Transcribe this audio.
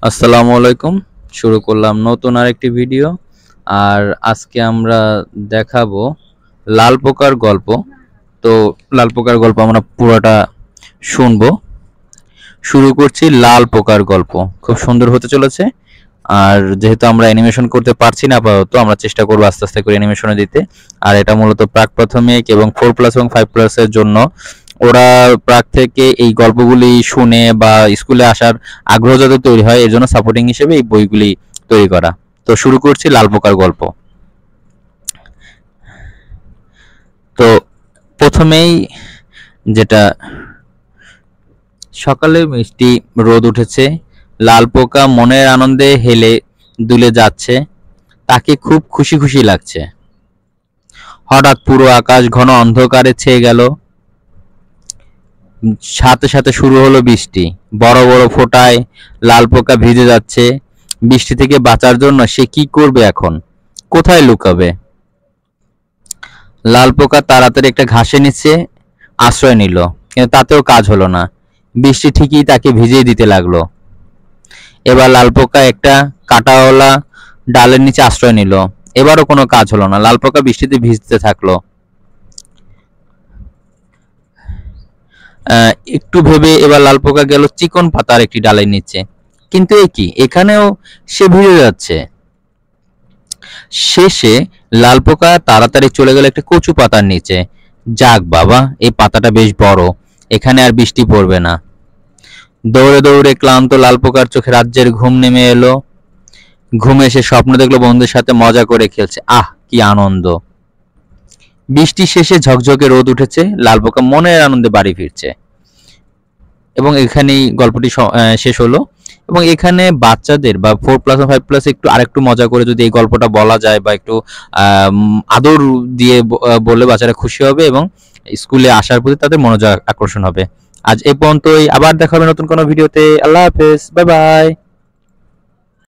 আসসালামু আলাইকুম। শুরু করলাম নতুন আরেকটি ভিডিও। আর আজকে আমরা দেখাবো লাল পোকার গল্প। তো লাল পোকার গল্প আমরা পুরোটা শুনবো। শুরু করছি লাল পোকার গল্প। খুব সুন্দর হতে চলেছে। আর যেহেতু আমরা অ্যানিমেশন করতে পারছি না আপাতত, আমরা চেষ্টা করবো আস্তে আস্তে করে অ্যানিমেশনে দিতে। আর এটা মূলত প্রাক প্রাথমিক এবং 4+ এবং 5+ এর জন্য। ওরা প্রাক থেকে এই গল্পগুলি শুনে বা স্কুলে আসার আগ্রহ যাতে তৈরি হয়, এর জন্য সাপোর্টিং হিসেবে এই বইগুলি তৈরি করা। তো শুরু করছি লাল পোকার গল্প। তো প্রথমেই যেটা, সকালে মিষ্টি রোদ উঠেছে, লাল পোকা মনের আনন্দে হেলে দুলে যাচ্ছে, তাকে খুব খুশি খুশি লাগছে। হঠাৎ পুরো আকাশ ঘন অন্ধকারে ছেয়ে গেল, সাথে সাথে শুরু হলো বৃষ্টি। বড় বড় ফোঁটায় লাল পোকা ভিজে যাচ্ছে। বৃষ্টি থেকে বাঁচার জন্য সে কি করবে এখন? কোথায় লুকাবে? লাল পোকা তাড়াতাড়ি একটা ঘাসের নিচে আশ্রয় নিল, কিন্তু তাতেও কাজ হলো না। বৃষ্টি ঠিকই তাকে ভিজিয়ে দিতে লাগলো। এবার লাল পোকা একটা কাঁটাওয়ালা ডালের নিচে আশ্রয় নিল। এবারও কোনো কাজ হলো না। লাল পোকা বৃষ্টিতে ভিজতে থাকলো। একটু ভেবে এবার লাল পোকা গেল চিকন পাতার একটি ডালের নিচে। কিন্তু এ কি, এখানেও সে ভিজে যাচ্ছে। শেষে লাল পোকা তাড়াতাড়ি চলে গেল একটা কচু পাতার নিচে। যাক বাবা, এই পাতাটা বেশ বড়, এখানে আর বৃষ্টি পড়বে না। দৌড়ে দৌড়ে ক্লান্ত লাল পোকার চোখে রাজ্যের ঘুম নেমে এলো। ঘুমে এসে স্বপ্ন দেখলো বন্ধুদের সাথে মজা করে খেলছে। আহ, কি আনন্দ! বৃষ্টি শেষে ঝকঝকে রোদ উঠেছে, লাল পোকা মনের আনন্দে বাড়ি ফিরছে। এবং এখানেই গল্পটি শেষ হলো। এবং এখানে বাচ্চাদের বা 4+ 5+ একটু আরেকটু মজা করে যদি এই গল্পটা বলা যায় বা একটু আদর দিয়ে বললে বাচ্চারা খুশি হবে এবং স্কুলে আসার প্রতি তাদের মনোযোগ আকর্ষণ হবে। আজ এ পর্যন্তই, আবার দেখা হবে নতুন কোনো ভিডিওতে। আল্লাহ হাফেজ, বাই বাই।